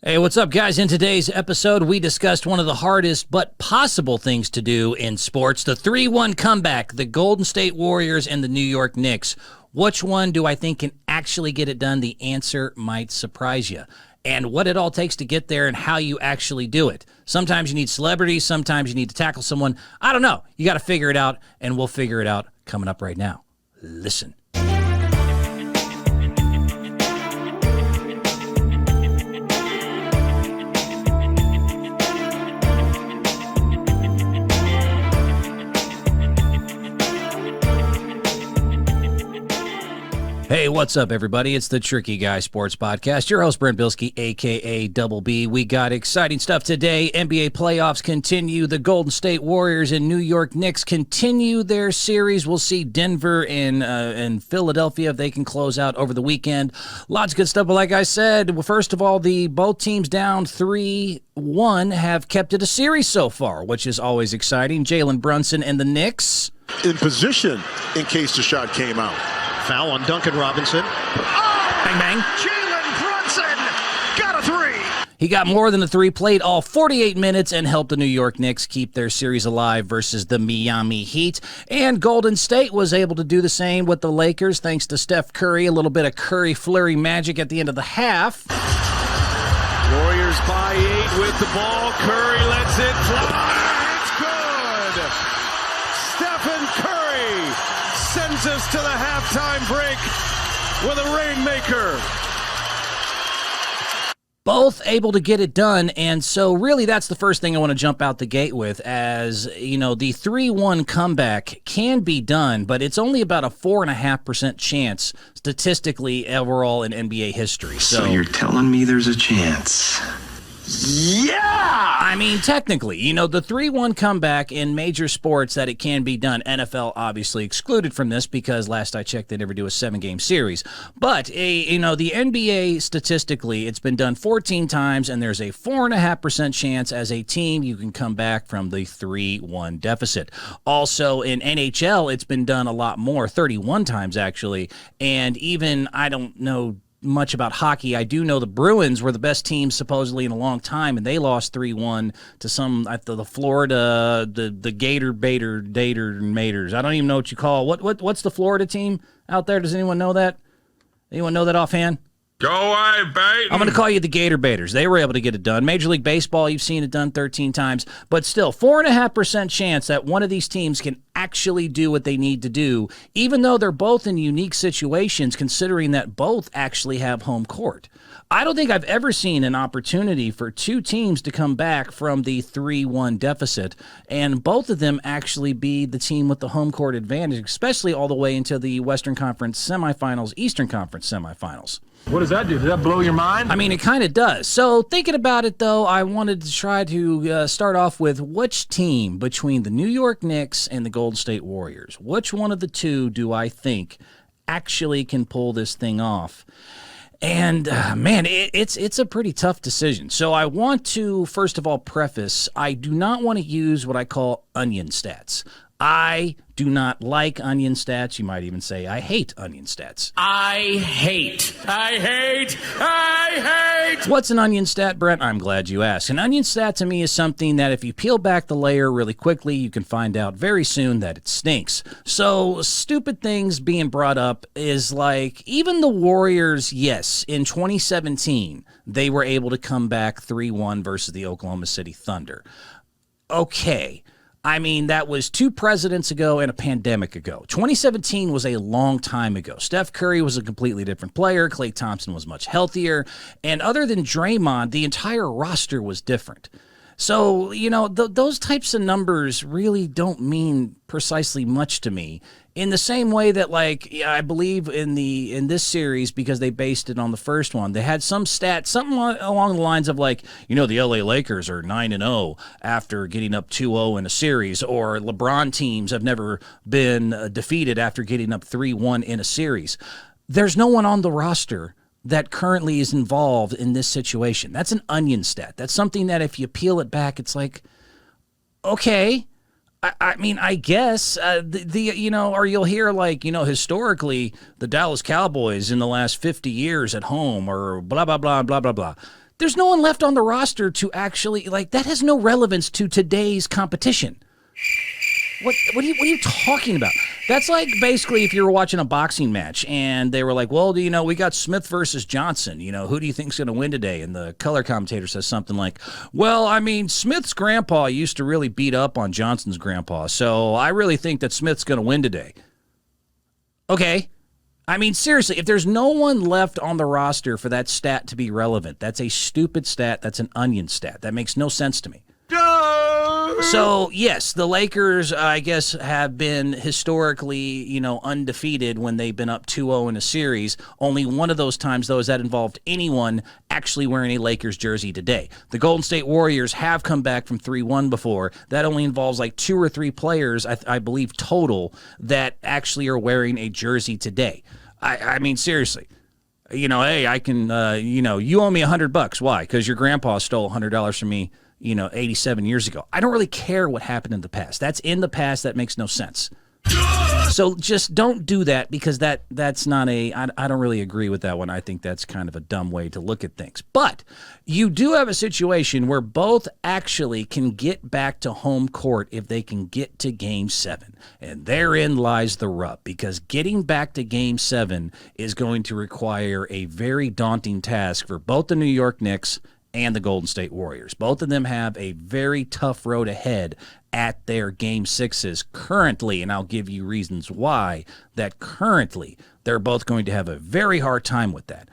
Hey, what's up, guys? In today's episode, we discussed one of the hardest but possible things to do in sports, the 3-1 comeback, the Golden State Warriors and the New York Knicks. Which one do I think can actually get it done? The answer might surprise you. And what it all takes to get there and how you actually do it. Sometimes you need celebrities, sometimes you need to tackle someone. I don't know. You got to figure it out, and we'll figure it out coming up right now. Listen. Hey, what's up, everybody? It's the Tricky Guy Sports Podcast. Your host, Brent Bilski, a.k.a. Double B. We got exciting stuff today. NBA playoffs continue. The Golden State Warriors and New York Knicks continue their series. We'll see Denver and Philadelphia if they can close out over the weekend. Lots of good stuff, but like I said, first of all, both teams down 3-1 have kept it a series so far, which is always exciting. Jalen Brunson and the Knicks in position in case the shot came out. Foul on Duncan Robinson. Oh! Bang, bang. Jalen Brunson got a three. He got more than a three, played all 48 minutes, and helped the New York Knicks keep their series alive versus the Miami Heat. And Golden State was able to do the same with the Lakers thanks to Steph Curry, a little bit of Curry flurry magic at the end of the half. Warriors by 8 with the ball. Curry lets it fly. It's good. Stephen Curry sends us to the halftime break with a rainmaker. Both able to get it done, and so really that's the first thing I want to jump out the gate with. As you know, the 3-1 comeback can be done, but it's only about a 4.5% chance statistically overall in NBA history. So you're telling me there's a chance? Yeah! I mean, technically, the 3-1 comeback in major sports that it can be done. NFL obviously excluded from this because last I checked, they never do a 7-game series. But, the NBA statistically, it's been done 14 times, and there's a 4.5% chance as a team you can come back from the 3-1 deficit. Also, in NHL, it's been done a lot more, 31 times actually, and even, I don't know much about hockey. I do know the Bruins were the best team supposedly in a long time, and they lost 3-1 to the Florida, the Gator Maters. I don't even know what you call what's the Florida team out there? Does anyone know that? Anyone know that offhand? Go away, baby. I'm going to call you the Gator Baiters. They were able to get it done. Major League Baseball, you've seen it done 13 times. But still, 4.5% chance that one of these teams can actually do what they need to do, even though they're both in unique situations, considering that both actually have home court. I don't think I've ever seen an opportunity for two teams to come back from the 3-1 deficit, and both of them actually be the team with the home court advantage, especially all the way into the Western Conference semifinals, Eastern Conference semifinals. What does that do? Does that blow your mind? I mean, it kind of does. So thinking about it, though, I wanted to try to start off with which team between the New York Knicks and the Golden State Warriors, which one of the two do I think actually can pull this thing off? And, man, it's a pretty tough decision. So I want to, first of all, preface, I do not want to use what I call onion stats. I do not like onion stats. You might even say I hate onion stats. I hate. What's an onion stat, Brent? I'm glad you asked. An onion stat to me is something that if you peel back the layer really quickly, you can find out very soon that it stinks. So stupid things being brought up is like even the Warriors, yes, in 2017, they were able to come back 3-1 versus the Oklahoma City Thunder. Okay. I mean, that was 2 presidents ago and a pandemic ago. 2017 was a long time ago. Steph Curry was a completely different player. Klay Thompson was much healthier. And other than Draymond, the entire roster was different. So, those types of numbers really don't mean precisely much to me. In the same way that, I believe in this series, because they based it on the first one, they had some stat, something along the lines of the LA Lakers are 9-0 after getting up 2-0 in a series, or LeBron teams have never been defeated after getting up 3-1 in a series. There's no one on the roster that currently is involved in this situation. That's an onion stat. That's something that if you peel it back, it's like, okay, I mean, I guess or you'll hear historically the Dallas Cowboys in the last 50 years at home or blah, blah, blah, blah, blah, blah. There's no one left on the roster to actually, like, that has no relevance to today's competition. What are you talking about? That's like basically if you were watching a boxing match and they were like, well, we got Smith versus Johnson. Who do you think's going to win today? And the color commentator says something like, well, I mean, Smith's grandpa used to really beat up on Johnson's grandpa, so I really think that Smith's going to win today. Okay. I mean, seriously, if there's no one left on the roster for that stat to be relevant, that's a stupid stat. That's an onion stat. That makes no sense to me. So, yes, the Lakers, I guess, have been historically, undefeated when they've been up 2-0 in a series. Only one of those times, though, has that involved anyone actually wearing a Lakers jersey today. The Golden State Warriors have come back from 3-1 before. That only involves like 2 or 3 players, I believe, total, that actually are wearing a jersey today. I mean, seriously. Hey, I can, you owe me $100. Why? Because your grandpa stole $100 from me, 87 years ago. I don't really care what happened in the past. That's in the past. That makes no sense. So just don't do that, because that's not I don't really agree with that one. I think that's kind of a dumb way to look at things. But you do have a situation where both actually can get back to home court if they can get to Game 7. And therein lies the rub, because getting back to Game 7 is going to require a very daunting task for both the New York Knicks and the Golden State Warriors. Both of them have a very tough road ahead at their Game 6s currently, and I'll give you reasons why that currently they're both going to have a very hard time with that.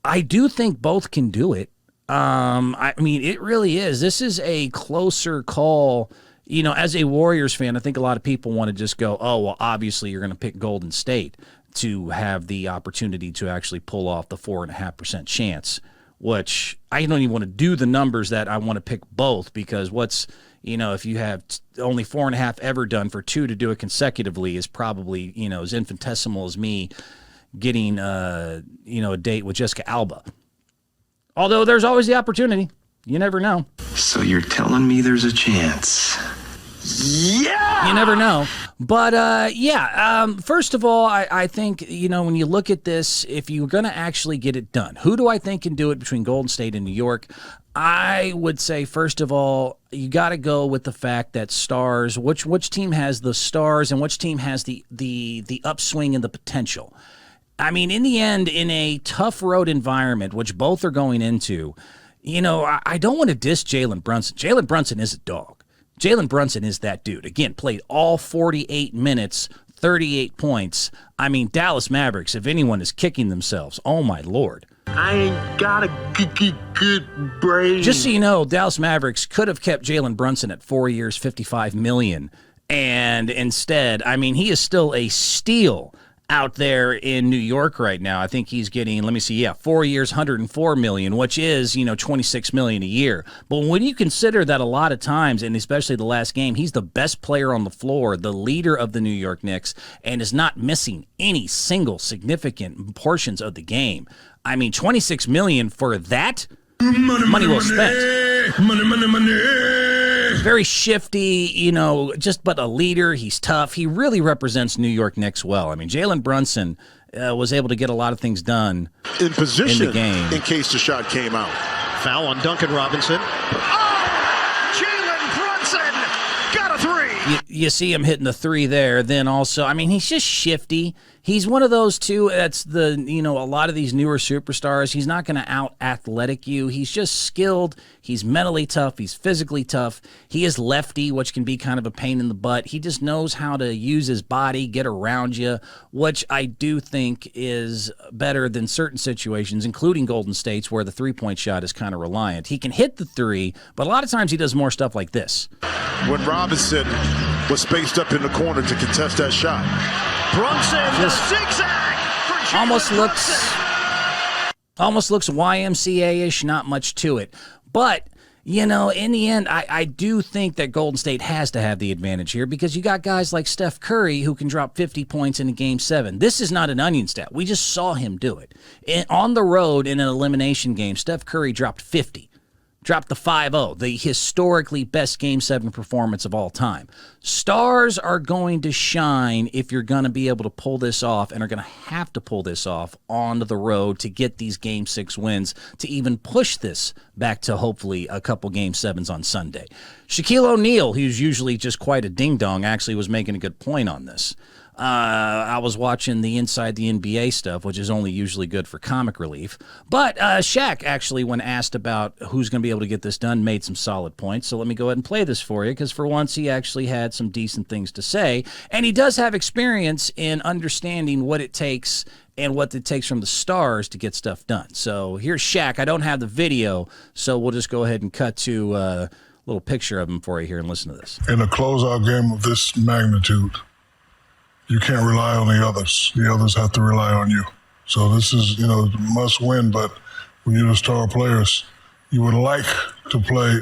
I do think both can do it. I mean, it really is. This is a closer call. As a Warriors fan, I think a lot of people want to just go, oh, well, obviously you're going to pick Golden State to have the opportunity to actually pull off the 4.5% chance, which I don't even want to do the numbers that I want to pick both, because if you have only 4.5 ever done, for 2 to do it consecutively is probably, as infinitesimal as me getting, a date with Jessica Alba. Although there's always the opportunity. You never know. So you're telling me there's a chance? Yeah! You never know. But, first of all, I think, when you look at this, if you're going to actually get it done, who do I think can do it between Golden State and New York? I would say, first of all, you got to go with the fact that stars, which team has the stars and which team has the upswing and the potential. I mean, in the end, in a tough road environment, which both are going into, I don't want to diss Jalen Brunson. Jalen Brunson is a dog. Jalen Brunson is that dude. Again, played all 48 minutes, 38 points. I mean, Dallas Mavericks, if anyone is kicking themselves, oh my Lord. I ain't got a good brain. Just so you know, Dallas Mavericks could have kept Jalen Brunson at 4 years, $55 million. And instead, I mean, he is still a steal out there in New York right now. I think he's getting, 4 years, $104 million, which is, $26 million a year. But when you consider that a lot of times, and especially the last game, he's the best player on the floor, the leader of the New York Knicks, and is not missing any single significant portions of the game. I mean, $26 million for that? Money well spent. Money. Very shifty, but a leader. He's tough. He really represents New York Knicks well. I mean, Jalen Brunson was able to get a lot of things done in position in the game in case the shot came out. Foul on Duncan Robinson. Oh! Jalen Brunson got a 3. You see him hitting the 3 there. Then also, I mean, he's just shifty. He's one of those two. That's a lot of these newer superstars. He's not going to out-athletic you. He's just skilled. He's mentally tough. He's physically tough. He is lefty, which can be kind of a pain in the butt. He just knows how to use his body, get around you, which I do think is better than certain situations, including Golden State's, where the three-point shot is kind of reliant. He can hit the 3, but a lot of times he does more stuff like this. When Robinson was spaced up in the corner to contest that shot. Brunson, Just zigzag for almost Brunson. looks YMCA-ish, not much to it. But, in the end, I do think that Golden State has to have the advantage here, because you got guys like Steph Curry who can drop 50 points in a Game 7. This is not an onion stat. We just saw him do it. On the road in an elimination game, Steph Curry dropped 50. dropped the 5-0, the historically best Game 7 performance of all time. Stars are going to shine if you're going to be able to pull this off, and are going to have to pull this off on the road to get these Game 6 wins to even push this back to hopefully a couple Game 7s on Sunday. Shaquille O'Neal, who's usually just quite a ding-dong, actually was making a good point on this. I was watching the Inside the NBA stuff, which is only usually good for comic relief. But Shaq actually, when asked about who's going to be able to get this done, made some solid points. So let me go ahead and play this for you, because for once he actually had some decent things to say. And he does have experience in understanding what it takes and what it takes from the stars to get stuff done. So here's Shaq. I don't have the video, so we'll just go ahead and cut to a little picture of him for you here and listen to this. In a closeout game of this magnitude, you can't rely on the others. The others have to rely on you. So this is, must win, but when you're the star players, you would like to play,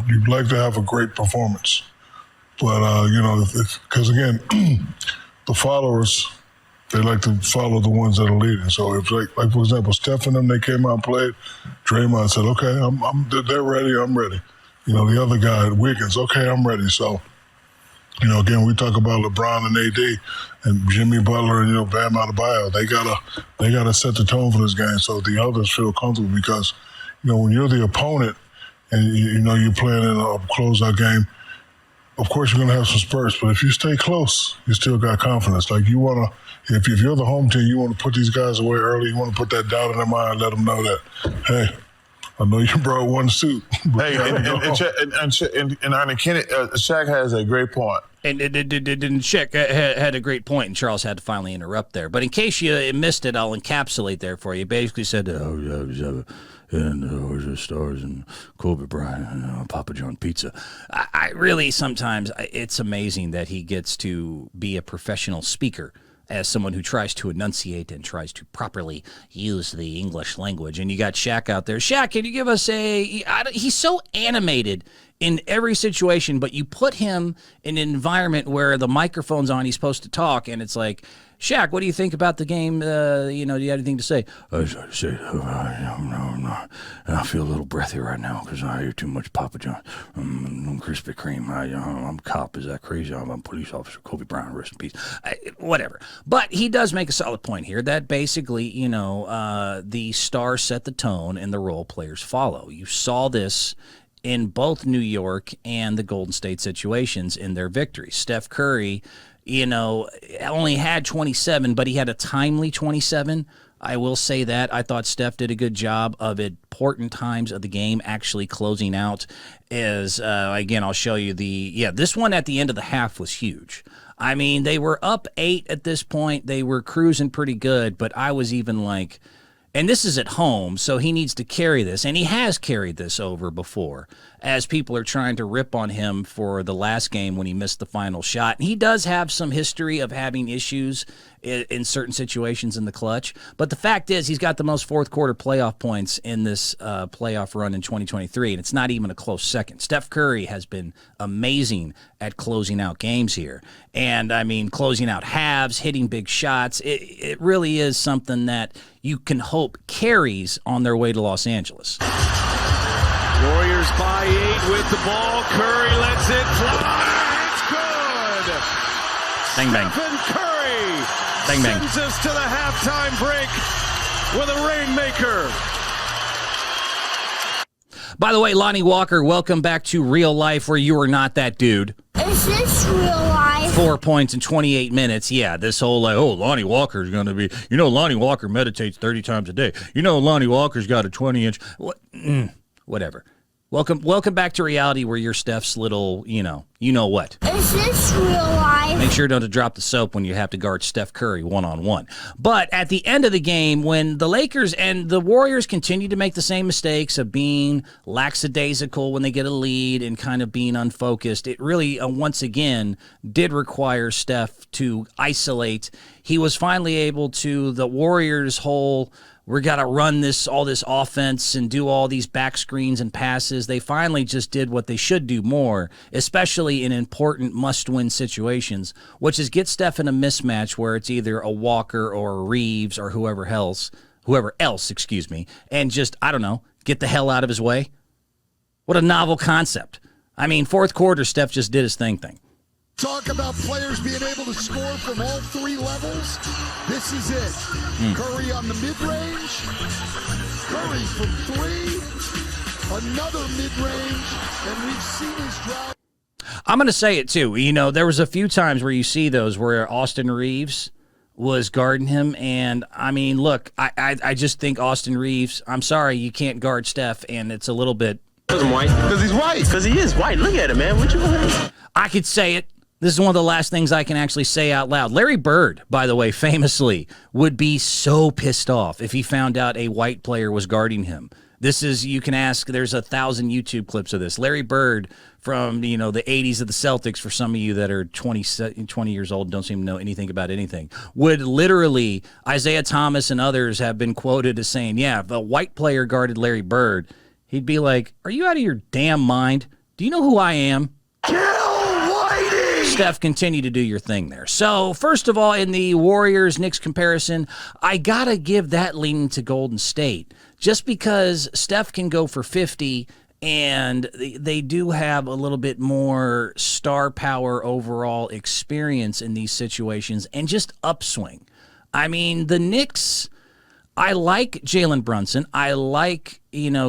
you'd like to have a great performance. But, because again, the followers, they like to follow the ones that are leading. So if like for example, Steph and them, they came out and played, Draymond said, okay, they're ready, I'm ready. The other guy, Wiggins, okay, I'm ready. So, again, we talk about LeBron and AD and Jimmy Butler and, Bam Adebayo. They gotta set the tone for this game so the others feel comfortable, because, when you're the opponent and, you're playing in a closeout game, of course you're going to have some spurts, but if you stay close, you still got confidence. Like you want to, if you're the home team, you want to put these guys away early. You want to put that doubt in their mind, let them know that, hey, I know you brought one suit. Hey, and Shaq has a great point. And Shaq had a great point, and Charles had to finally interrupt there. But in case you missed it, I'll encapsulate there for you. Basically said, and the stars and Kobe Bryant and Papa John pizza. I really, sometimes, it's amazing that he gets to be a professional speaker as someone who tries to enunciate and tries to properly use the English language. And you got Shaq out there. Shaq, can you give us he's so animated in every situation, but you put him in an environment where the microphone's on, he's supposed to talk, and it's like, Shaq, what do you think about the game? Do you have anything to say? I feel a little breathy right now because I ate too much Papa John. Krispy Kreme. I'm a cop. Is that crazy? I'm a police officer. Kobe Bryant, rest in peace. Whatever. But he does make a solid point here that basically, the stars set the tone and the role players follow. You saw this in both New York and the Golden State situations in their victories. Steph Curry, only had 27, but he had a timely 27. I will say that. I thought Steph did a good job of important times of the game actually closing out. Again, I'll show you this one at the end of the half was huge. I mean, they were up 8 at this point. They were cruising pretty good, but I was even like, and this is at home, so he needs to carry this, and he has carried this over before, as people are trying to rip on him for the last game when he missed the final shot. And he does have some history of having issues in certain situations in the clutch, but the fact is he's got the most fourth quarter playoff points in this playoff run in 2023, and it's not even a close second. Steph Curry has been amazing at closing out games here, and I mean closing out halves, hitting big shots. It really is something that you can hope carries on their way to Los Angeles. Warriors by 8 with the ball. Curry lets it fly. It's good. Bang, bang. Stephen Curry bang, bang. sends us to the halftime break with a rainmaker. By the way, Lonnie Walker, welcome back to real life where you are not that dude. Is this real life? 4 points in 28 minutes. Yeah, this whole Lonnie Walker's going to be, Lonnie Walker meditates 30 times a day. Lonnie Walker's got a 20-inch. Whatever. Welcome back to reality where you're Steph's little, you know what. Is this real life? Make sure not to drop the soap when you have to guard Steph Curry one-on-one. But at the end of the game, when the Lakers and the Warriors continue to make the same mistakes of being lackadaisical when they get a lead and kind of being unfocused, it really, once again, did require Steph to isolate. He was finally able to, the Warriors' whole, we got to run all this offense and do all these back screens and passes. They finally just did what they should do more, especially in important must-win situations, which is get Steph in a mismatch where it's either a Walker or a Reeves or whoever else, and just, I don't know, get the hell out of his way. What a novel concept. I mean, fourth quarter, Steph just did his thing. Talk about players being able to score from all three levels. This is it. Curry on the mid-range. Curry from three. Another mid-range. And we've seen his drive. I'm going to say it, too. You know, there was a few times where you see those where Austin Reeves was guarding him. And, I mean, look, I just think Austin Reeves, I'm sorry, you can't guard Steph, and it's a little bit. Because I'm white. Because he's white. Because he is white. Look at him, man. What you want? I could say it. This is one of the last things I can actually say out loud. Larry Bird, by the way, famously, would be so pissed off if he found out a white player was guarding him. This is, you can ask, there's 1,000 YouTube clips of this. Larry Bird from, the 80s of the Celtics, for some of you that are 20 years old and don't seem to know anything about anything, would literally, Isaiah Thomas and others have been quoted as saying, yeah, if a white player guarded Larry Bird, he'd be like, are you out of your damn mind? Do you know who I am? Steph, continue to do your thing there. So, first of all, in the Warriors-Knicks comparison, I got to give that leaning to Golden State. Just because Steph can go for 50 and they do have a little bit more star power overall experience in these situations and just upswing. I mean, the Knicks, I like Jalen Brunson. I like,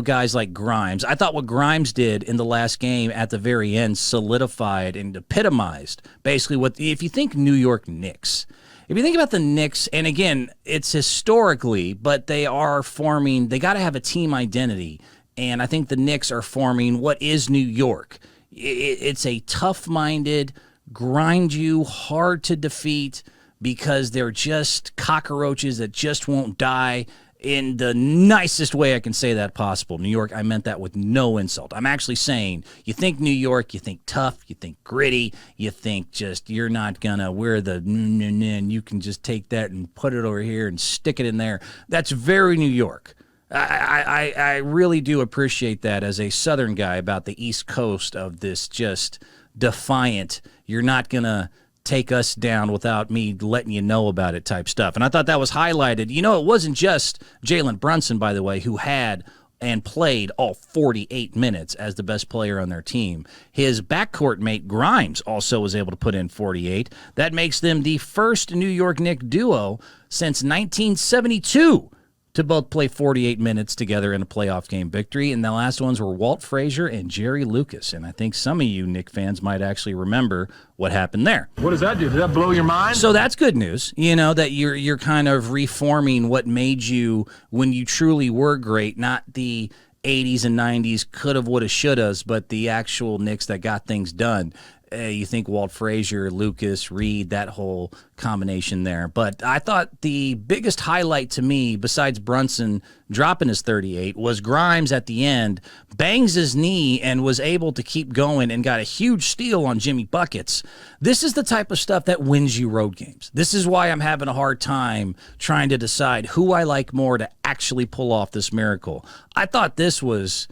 guys like Grimes. I thought what Grimes did in the last game at the very end solidified and epitomized basically what, if you think New York Knicks, if you think about the Knicks, and again, it's historically, but they are forming, they got to have a team identity. And I think the Knicks are forming what is New York. It's a tough-minded, grind you, hard to defeat, because they're just cockroaches that just won't die in the nicest way I can say that possible. New York, I meant that with no insult. I'm actually saying, you think New York, you think tough, you think gritty, you think just you're not going to wear the and you can just take that and put it over here and stick it in there. That's very New York. I really do appreciate that as a Southern guy about the East Coast of this just defiant, you're not going to take us down without me letting you know about it type stuff. And I thought that was highlighted. It wasn't just Jalen Brunson, by the way, who had and played all 48 minutes as the best player on their team. His backcourt mate, Grimes, also was able to put in 48. That makes them the first New York Knicks duo since 1972 to both play 48 minutes together in a playoff game victory. And the last ones were Walt Frazier and Jerry Lucas. And I think some of you Knicks fans might actually remember what happened there. What does that do? Does that blow your mind? So that's good news, that you're kind of reforming what made you when you truly were great, not the 80s and 90s coulda, woulda, shouldas, but the actual Knicks that got things done. You think Walt Frazier, Lucas, Reed, that whole combination there. But I thought the biggest highlight to me, besides Brunson dropping his 38, was Grimes at the end, bangs his knee and was able to keep going and got a huge steal on Jimmy Buckets. This is the type of stuff that wins you road games. This is why I'm having a hard time trying to decide who I like more to actually pull off this miracle. I thought this is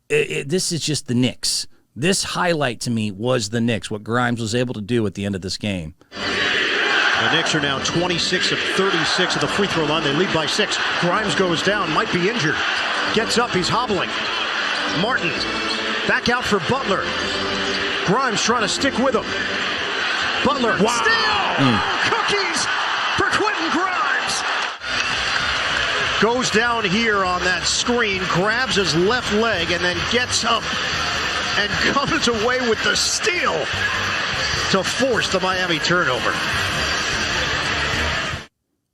just the Knicks. This highlight to me was the Knicks, what Grimes was able to do at the end of this game. The Knicks are now 26 of 36 at the free throw line. They lead by 6. Grimes goes down, might be injured. Gets up, he's hobbling. Martin back out for Butler. Grimes trying to stick with him. Butler, steal! Cookies for Quentin Grimes. Goes down here on that screen, grabs his left leg, and then gets up and comes away with the steal to force the Miami turnover.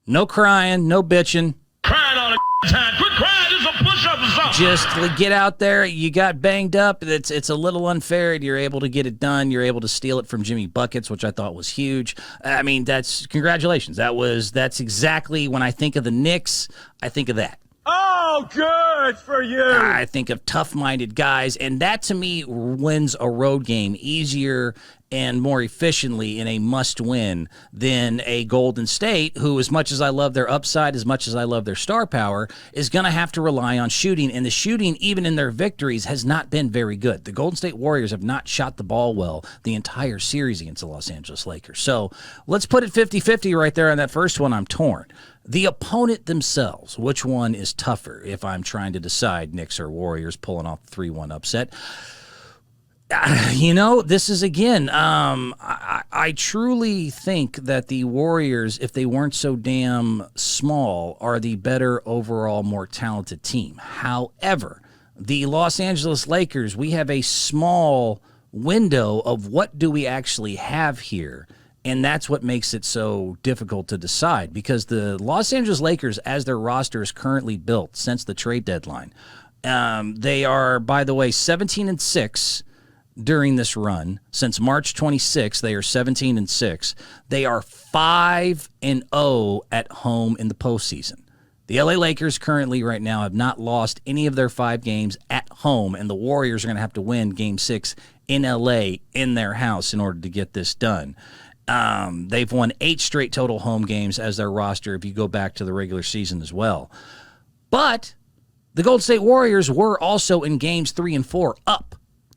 No crying, no bitching. Crying all the time. Quit crying, just a push-up or something. Just get out there. You got banged up. It's a little unfair. You're able to get it done. You're able to steal it from Jimmy Buckets, which I thought was huge. I mean, that's congratulations. That's exactly when I think of the Knicks, I think of that. Oh, good for you. I think of tough-minded guys, and that to me wins a road game easier and more efficiently in a must-win than a Golden State, who, as much as I love their upside, as much as I love their star power, is going to have to rely on shooting. And the shooting, even in their victories, has not been very good. The Golden State Warriors have not shot the ball well the entire series against the Los Angeles Lakers. So let's put it 50-50 right there on that first one. I'm torn. The opponent themselves, which one is tougher if I'm trying to decide Knicks or Warriors pulling off the 3-1 upset? This is, again, I truly think that the Warriors, if they weren't so damn small, are the better overall, more talented team. However, the Los Angeles Lakers, we have a small window of what do we actually have here, and that's what makes it so difficult to decide, because the Los Angeles Lakers, as their roster is currently built since the trade deadline, they are, by the way, 17-6 during this run. Since March 26th, they are 17-6. They are 5-0 at home in the postseason. The LA Lakers currently right now have not lost any of their 5 games at home, and the Warriors are going to have to win Game 6 in LA in their house in order to get this done. They've won 8 straight total home games as their roster if you go back to the regular season as well. But the Golden State Warriors were also in Games 3 and 4 up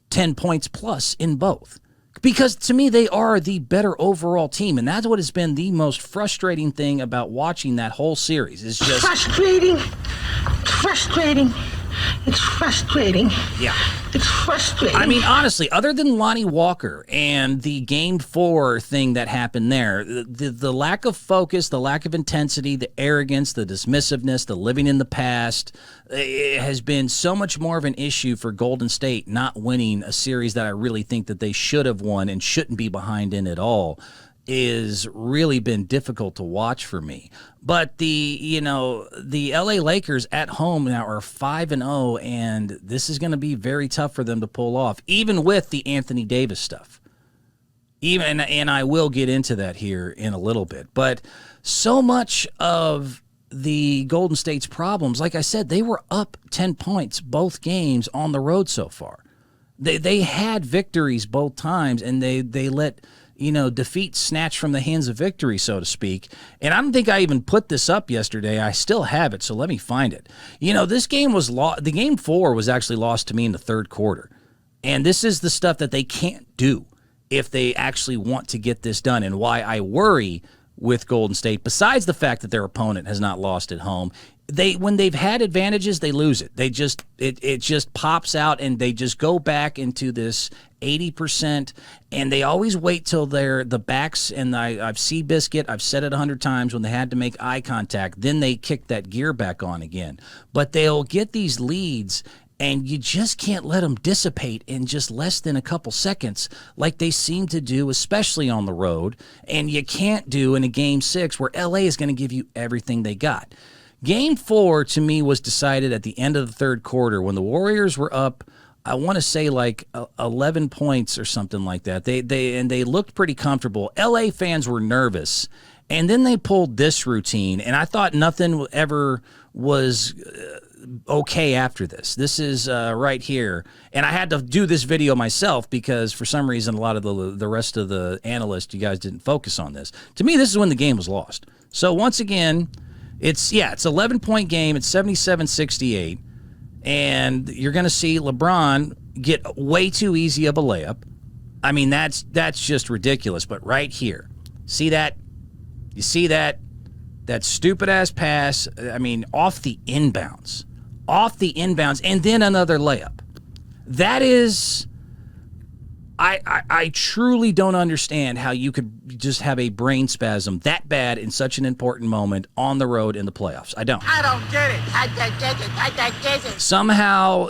10 points plus in both. Because to me, they are the better overall team, and that's what has been the most frustrating thing about watching that whole series. Is just frustrating. It's frustrating. Yeah. It's frustrating. I mean, honestly, other than Lonnie Walker and the Game 4 thing that happened there, the lack of focus, the lack of intensity, the arrogance, the dismissiveness, the living in the past, it has been so much more of an issue for Golden State not winning a series that I really think that they should have won and shouldn't be behind in at all. Is really been difficult to watch for me. But the LA Lakers at home now are 5-0, and this is going to be very tough for them to pull off, even with the Anthony Davis stuff. And I will get into that here in a little bit. But so much of the Golden State's problems, like I said, they were up 10 points both games on the road so far. They had victories both times, and they let defeat snatched from the hands of victory, so to speak. And I don't think I even put this up yesterday. I still have it, so let me find it. This game was lost. The Game 4 was actually lost to me in the third quarter. And this is the stuff that they can't do if they actually want to get this done, and why I worry with Golden State, besides the fact that their opponent has not lost at home. When they've had advantages, they lose it. It just pops out, and they just go back into this 80%, and they always wait till they're the backs, and I've Seabiscuit, I've said it 100 times, when they had to make eye contact, then they kick that gear back on again. But they'll get these leads, and you just can't let them dissipate in just less than a couple seconds like they seem to do, especially on the road, and you can't do in a Game 6 where LA is going to give you everything they got. Game 4, to me, was decided at the end of the third quarter when the Warriors were up, I want to say, like 11 points or something like that. They looked pretty comfortable. LA fans were nervous, and then they pulled this routine, and I thought nothing ever was okay after this. This is right here, and I had to do this video myself because for some reason a lot of the rest of the analysts, you guys didn't focus on this. To me, this is when the game was lost. So once again, it's 11-point game. It's 77-68. And you're going to see LeBron get way too easy of a layup. I mean, that's just ridiculous. But right here, see that? You see that? That stupid-ass pass, I mean, off the inbounds. And then another layup. That is... I truly don't understand how you could just have a brain spasm that bad in such an important moment on the road in the playoffs. I don't get it. I don't get it. Somehow,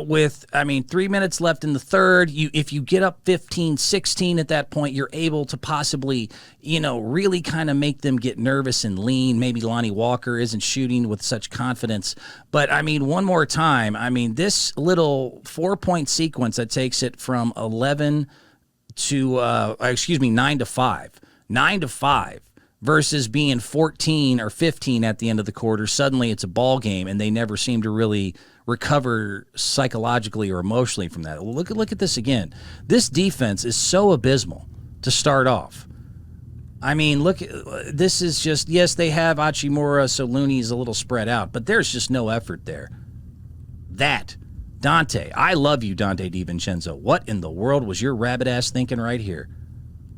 with 3 minutes left in the third, if you get up 15-16 at that point, you're able to possibly, really kind of make them get nervous and lean. Maybe Lonnie Walker isn't shooting with such confidence. But, one more time, this little 4-point sequence that takes it from 11 to 9 to 5. 9 to 5 versus being 14 or 15 at the end of the quarter. Suddenly it's a ball game, and they never seem to really recover psychologically or emotionally from that. Look at this again. This defense is so abysmal to start off. I mean, look, this is just, yes, they have Hachimura, so Looney's a little spread out, but there's just no effort there. Dante, I love you, Dante DiVincenzo. What in the world was your rabbit ass thinking right here?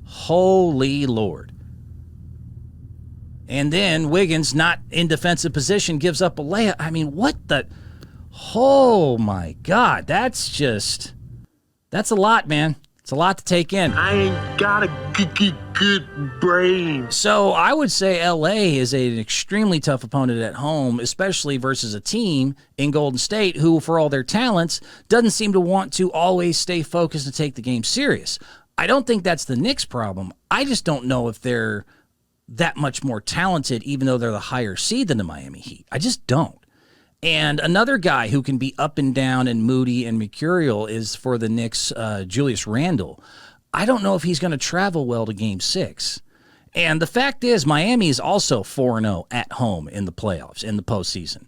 Holy Lord. And then Wiggins, not in defensive position, gives up a layup. I mean, what the? Oh, my God. That's a lot, man. It's a lot to take in. I ain't got a good brain. So I would say L.A. is an extremely tough opponent at home, especially versus a team in Golden State who, for all their talents, doesn't seem to want to always stay focused and take the game serious. I don't think that's the Knicks' problem. I just don't know if they're that much more talented, even though they're the higher seed than the Miami Heat. I just don't. And another guy who can be up and down and moody and mercurial is for the Knicks, Julius Randle. I don't know if he's going to travel well to Game 6. And the fact is, Miami is also 4-0 at home in the playoffs, in the postseason.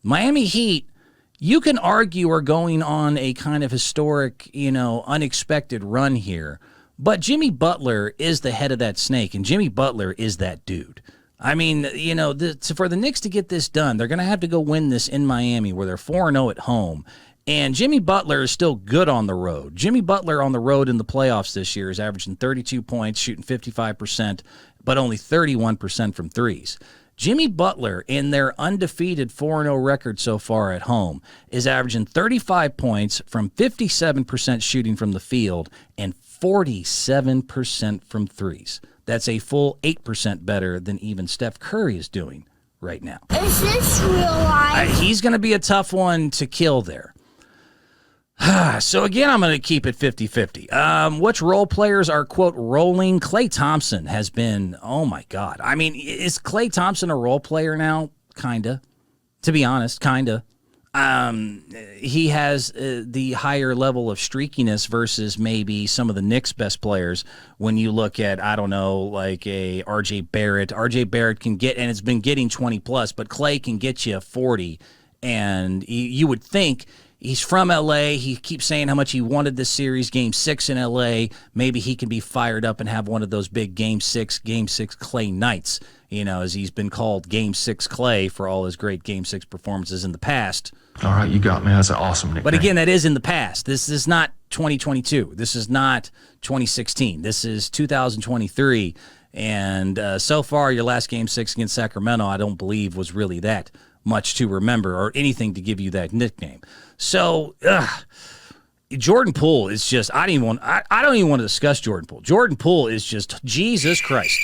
Miami Heat, you can argue, are going on a kind of historic, unexpected run here. But Jimmy Butler is the head of that snake, and Jimmy Butler is that dude. I mean, for the Knicks to get this done, they're going to have to go win this in Miami where they're 4-0 at home. And Jimmy Butler is still good on the road. Jimmy Butler on the road in the playoffs this year is averaging 32 points, shooting 55%, but only 31% from threes. Jimmy Butler, in their undefeated 4-0 record so far at home, is averaging 35 points from 57% shooting from the field and 47% from threes. That's a full 8% better than even Steph Curry is doing right now. Is this real life? He's going to be a tough one to kill there. So, again, I'm going to keep it 50-50. Which role players are, quote, rolling? Klay Thompson has been, oh, my God. I mean, is Klay Thompson a role player now? Kinda. To be honest, kinda. He has the higher level of streakiness versus maybe some of the Knicks' best players when you look at, I don't know, like a R.J. Barrett. R.J. Barrett can get, and it's been getting 20-plus, but Klay can get you 40, and you would think he's from L.A. He keeps saying how much he wanted this series, Game 6 in L.A. Maybe he can be fired up and have one of those big Game 6 Klay nights, as he's been called Game 6 Klay for all his great Game 6 performances in the past. All right, you got me. That's an awesome nickname. But again, that is in the past. This is not 2022. This is not 2016. This is 2023. And so far, your last Game 6 against Sacramento, I don't believe was really that much to remember or anything to give you that nickname. So, Jordan Poole is just, I don't even want to discuss Jordan Poole. Jordan Poole is just, Jesus Christ.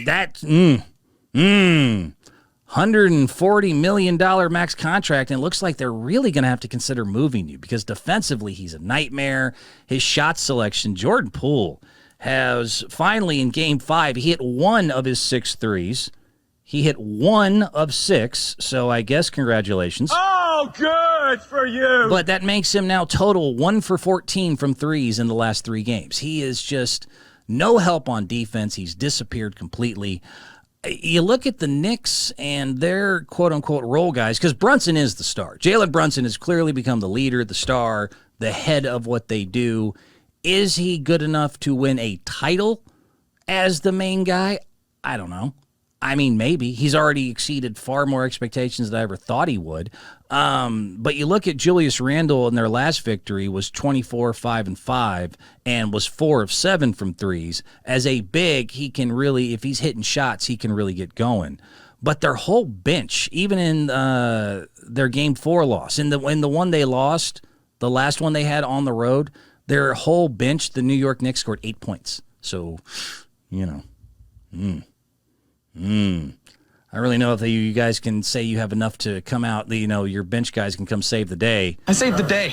$140 million max contract, and it looks like they're really going to have to consider moving you because defensively he's a nightmare. His shot selection, Jordan Poole has finally in Game 5, he hit one of his 6 threes. He hit 1 of 6, so I guess congratulations. Oh, good for you. But that makes him now total 1 for 14 from threes in the last 3 games. He is just no help on defense. He's disappeared completely. You look at the Knicks and their quote-unquote role guys, because Brunson is the star. Jalen Brunson has clearly become the leader, the star, the head of what they do. Is he good enough to win a title as the main guy? I don't know. I mean, maybe. He's already exceeded far more expectations than I ever thought he would. But you look at Julius Randle in their last victory was 24-5-5 and was 4 of 7 from threes. As a big, he can really, if he's hitting shots, he can really get going. But their whole bench, even in their Game 4 loss, in the one they lost, the last one they had on the road, their whole bench, the New York Knicks scored 8 points. So, I really know if you guys can say you have enough to come out, your bench guys can come save the day. I saved the day.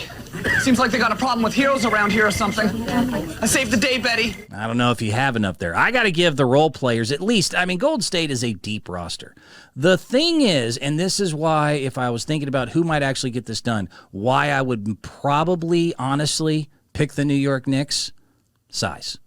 Seems like they got a problem with heroes around here or something. I saved the day, Betty. I don't know if you have enough there. I got to give the role players at least, Golden State is a deep roster. The thing is, and this is why if I was thinking about who might actually get this done, why I would probably, honestly, pick the New York Knicks, size.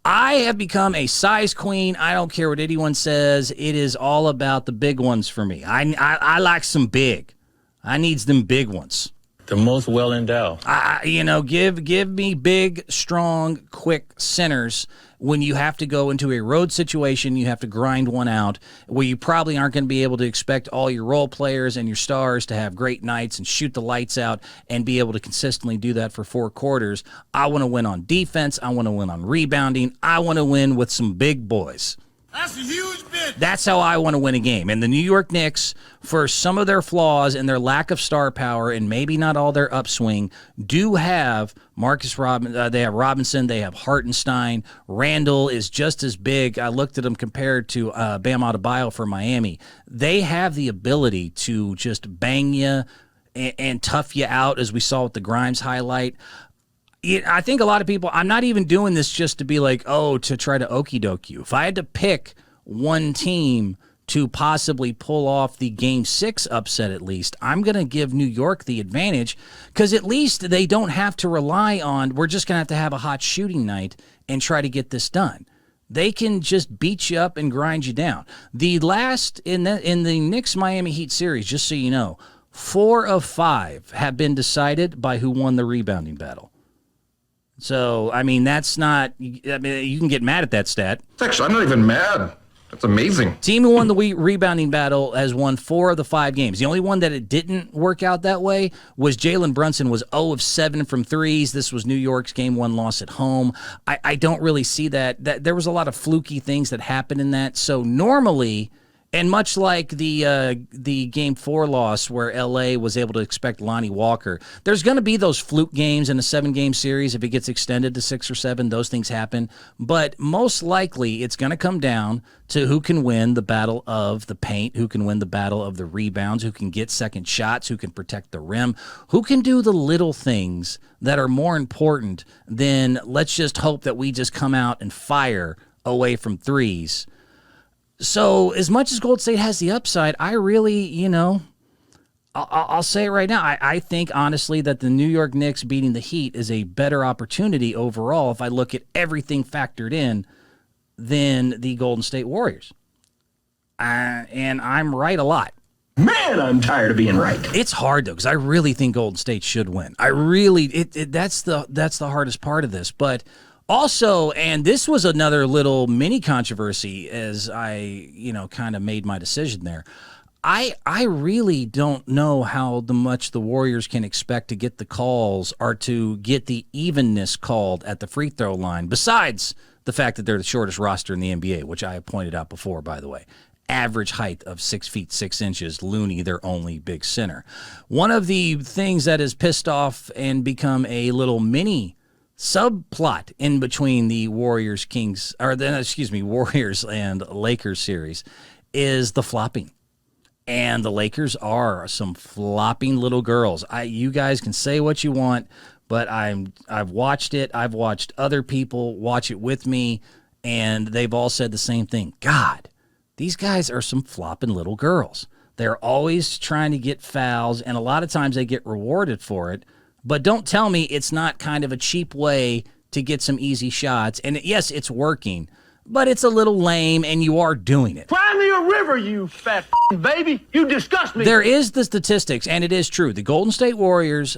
I have become a size queen. I don't care what anyone says. It is all about the big ones for me. I like some big. I needs them big ones. The most well endowed. Give me big, strong, quick centers when you have to go into a road situation. You have to grind one out where you probably aren't going to be able to expect all your role players and your stars to have great nights and shoot the lights out and be able to consistently do that for 4 quarters. I want to win on defense. I want to win on rebounding. I want to win with some big boys. That's a huge bit. That's how I want to win a game. And the New York Knicks, for some of their flaws and their lack of star power and maybe not all their upswing, do have they have Robinson, they have Hartenstein. Randall is just as big. I looked at him compared to Bam Adebayo for Miami. They have the ability to just bang you and tough you out, as we saw with the Grimes highlight. I think a lot of people, I'm not even doing this just to be like, to try to okie doke you. If I had to pick one team to possibly pull off the Game 6 upset at least, I'm going to give New York the advantage because at least they don't have to rely on, we're just going to have a hot shooting night and try to get this done. They can just beat you up and grind you down. The last, in the Knicks-Miami Heat series, just so you know, 4 of 5 have been decided by who won the rebounding battle. So, that's not, you can get mad at that stat. Actually, I'm not even mad. That's amazing. Team who won the rebounding battle has won 4 of the 5 games. The only one that it didn't work out that way was Jalen Brunson was 0 of 7 from threes. This was New York's Game 1 loss at home. I don't really see that there was a lot of fluky things that happened in that. So normally, and much like the Game 4 loss where L.A. was able to expect Lonnie Walker, there's going to be those fluke games in a 7-game series. If it gets extended to 6 or 7, those things happen. But most likely it's going to come down to who can win the battle of the paint, who can win the battle of the rebounds, who can get second shots, who can protect the rim, who can do the little things that are more important than let's just hope that we just come out and fire away from threes. So as much as Golden State has the upside, I really, I'll say it right now. I think, honestly, that the New York Knicks beating the Heat is a better opportunity overall if I look at everything factored in than the Golden State Warriors. And I'm right a lot. Man, I'm tired of being right. It's hard, though, because I really think Golden State should win. I really, that's the hardest part of this. But also, and this was another little mini controversy as I, kind of made my decision there. I really don't know how much the Warriors can expect to get the calls or to get the evenness called at the free throw line, besides the fact that they're the shortest roster in the NBA, which I have pointed out before, by the way. Average height of 6 feet 6 inches. Looney, their only big center. One of the things that has pissed off and become a little mini subplot in between the Warriors and Lakers series is the flopping. And the Lakers are some flopping little girls. You guys can say what you want, but I've watched it. I've watched other people watch it with me, and they've all said the same thing. God, these guys are some flopping little girls. They're always trying to get fouls, and a lot of times they get rewarded for it. But don't tell me it's not kind of a cheap way to get some easy shots. And yes, it's working, but it's a little lame, and you are doing it. Cry me a river, you fat baby. You disgust me. There is the statistics, and it is true. The Golden State Warriors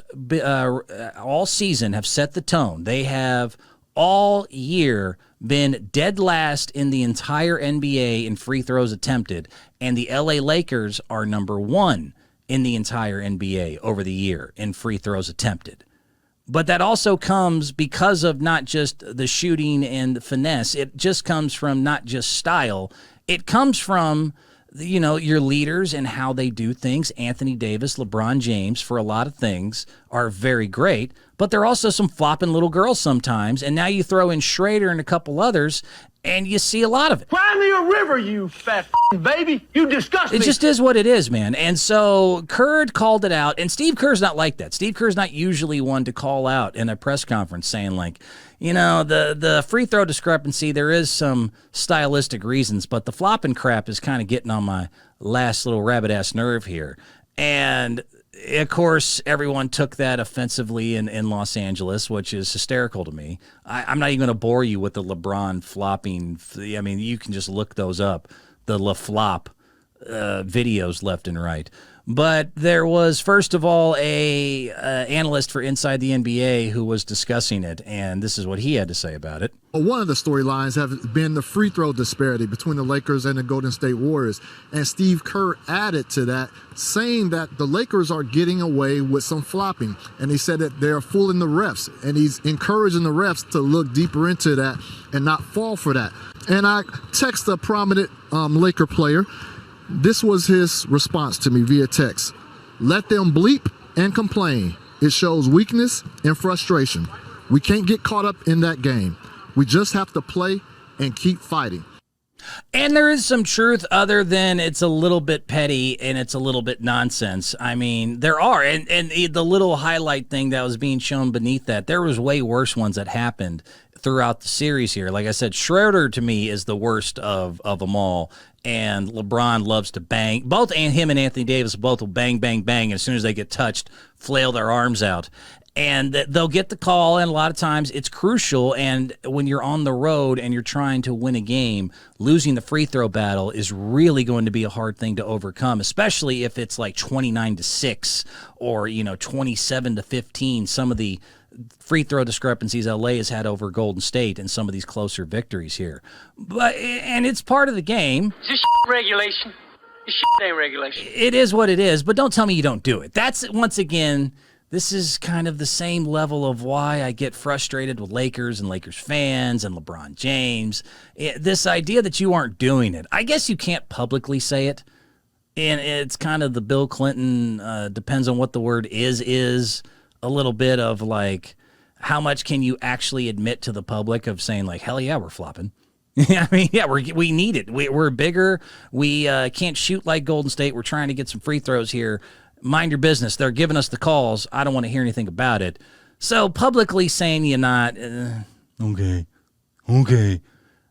all season have set the tone. They have all year been dead last in the entire NBA in free throws attempted, and the LA Lakers are number 1 in the entire NBA over the year in free throws attempted. But that also comes because of not just the shooting and the finesse. It just comes from not just style. It comes from, your leaders and how they do things. Anthony Davis, LeBron James, for a lot of things, are very great. But they're also some flopping little girls sometimes. And now you throw in Schrader and a couple others, and you see a lot of it. Cry me a river, you fat baby. You disgust me. It just is what it is, man. And so Kerr called it out, and Steve Kerr's not like that. Steve Kerr's not usually one to call out in a press conference saying, like, the free throw discrepancy, there is some stylistic reasons, but the flopping crap is kind of getting on my last little rabbit-ass nerve here. And of course, everyone took that offensively in Los Angeles, which is hysterical to me. I'm not even going to bore you with the LeBron flopping. I mean, you can just look those up, the LaFlop videos left and right. But there was, first of all, a analyst for Inside the NBA who was discussing it, and this is what he had to say about it. One of the storylines have been the free throw disparity between the Lakers and the Golden State Warriors. And Steve Kerr added to that, saying that the Lakers are getting away with some flopping. And he said that they're fooling the refs. And he's encouraging the refs to look deeper into that and not fall for that. And I text a prominent Laker player. This was his response to me via text. Let them bleep and complain. It shows weakness and frustration. We can't get caught up in that game. We just have to play and keep fighting. And there is some truth other than it's a little bit petty and it's a little bit nonsense. I mean, there are. And the little highlight thing that was being shown beneath that, there was way worse ones that happened throughout the series here. Like I said, Schroeder to me is the worst of them all. And LeBron loves to bang. Both him and Anthony Davis both will bang, bang, bang. And as soon as they get touched, flail their arms out. And they'll get the call, and a lot of times it's crucial. And when you're on the road and you're trying to win a game, losing the free throw battle is really going to be a hard thing to overcome, especially if it's like 29-6 or 27-15. Some of the free throw discrepancies LA has had over Golden State and some of these closer victories here. And it's part of the game. Is this regulation? This ain't regulation. It is what it is, but don't tell me you don't do it. That's, once again, this is kind of the same level of why I get frustrated with Lakers and Lakers fans and LeBron James. This idea that you aren't doing it. I guess you can't publicly say it. And it's kind of the Bill Clinton, depends on what the word is a little bit of like, how much can you actually admit to the public of saying like, hell yeah, we're flopping. I mean, yeah, we need it. We're bigger. We can't shoot like Golden State. We're trying to get some free throws here. Mind your business. They're giving us the calls. I don't want to hear anything about it. So publicly saying you're not, okay.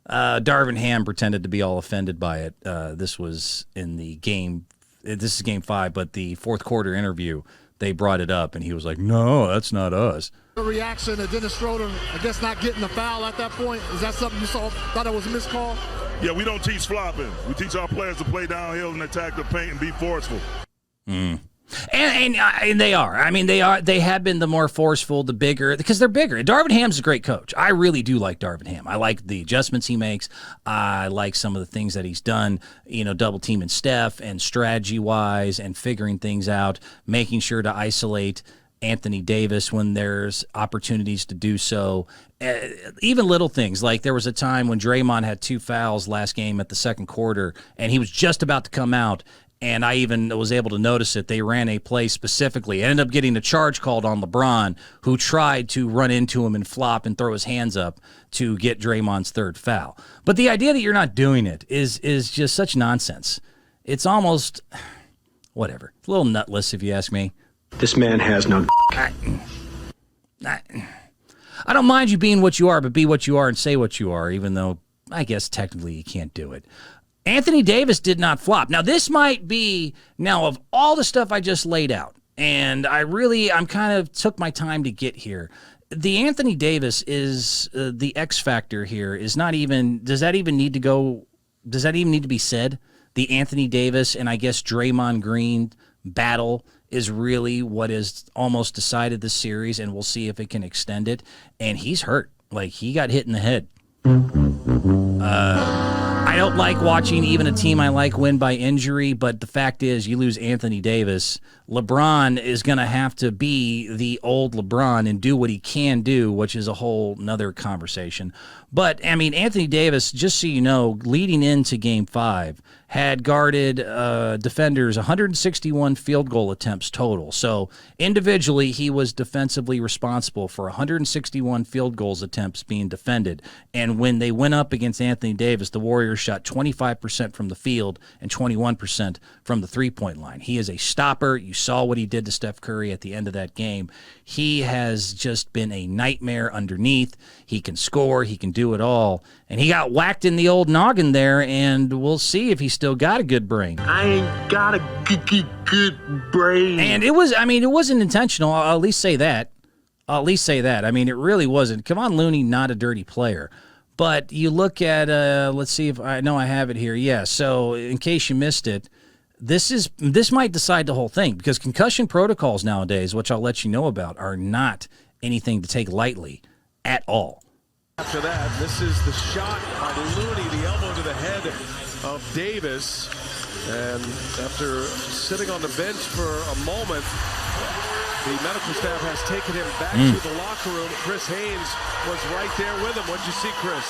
Darvin Ham pretended to be all offended by it. This was in the game. This is game 5, but the fourth quarter interview, they brought it up, and he was like, no, that's not us. The reaction of Dennis Schroeder, I guess not getting the foul at that point, is that something you thought it was a missed call? Yeah, we don't teach flopping. We teach our players to play downhill and attack the paint and be forceful. And they are. I mean, they have been the more forceful, the bigger, because they're bigger. Darvin Ham's a great coach. I really do like Darvin Ham. I like the adjustments he makes. I like some of the things that he's done, double teaming Steph and strategy-wise and figuring things out, making sure to isolate Anthony Davis when there's opportunities to do so. Even little things, like there was a time when Draymond had 2 fouls last game at the second quarter, and he was just about to come out, and I even was able to notice it. They ran a play specifically. Ended up getting a charge called on LeBron, who tried to run into him and flop and throw his hands up to get Draymond's 3rd foul. But the idea that you're not doing it is just such nonsense. It's almost, whatever. It's a little nutless, if you ask me. This man has no I don't mind you being what you are, but be what you are and say what you are, even though I guess technically you can't do it. Anthony Davis did not flop. Now, this might be, of all the stuff I just laid out, and I'm kind of took my time to get here. The Anthony Davis is the X factor here is not even, does that even need to be said? The Anthony Davis and I guess Draymond Green battle is really what has almost decided the series, and we'll see if it can extend it. And he's hurt. Like, he got hit in the head. I don't like watching even a team I like win by injury, but the fact is you lose Anthony Davis. LeBron is going to have to be the old LeBron and do what he can do, which is a whole nother conversation. But, I mean, Anthony Davis, just so you know, leading into Game 5, had guarded defenders 161 field goal attempts total. So individually, he was defensively responsible for 161 field goals attempts being defended. And when they went up against Anthony Davis, the Warriors shot 25% from the field and 21% from the three-point line. He is a stopper. You saw what he did to Steph Curry at the end of that game. He has just been a nightmare underneath. He can score. He can do it all. And he got whacked in the old noggin there, and we'll see if he still got a good brain. I ain't got a good brain. And it wasn't intentional. I'll at least say that. I mean, it really wasn't. Kevon Looney, not a dirty player. But you look at, let's see if I know I have it here. Yeah, so in case you missed it, this might decide the whole thing because concussion protocols nowadays, which I'll let you know about, are not anything to take lightly at all. After that, this is the shot by Looney, the elbow to the head of Davis. And after sitting on the bench for a moment, the medical staff has taken him back to the locker room. Chris Haynes was right there with him. What'd you see, Chris?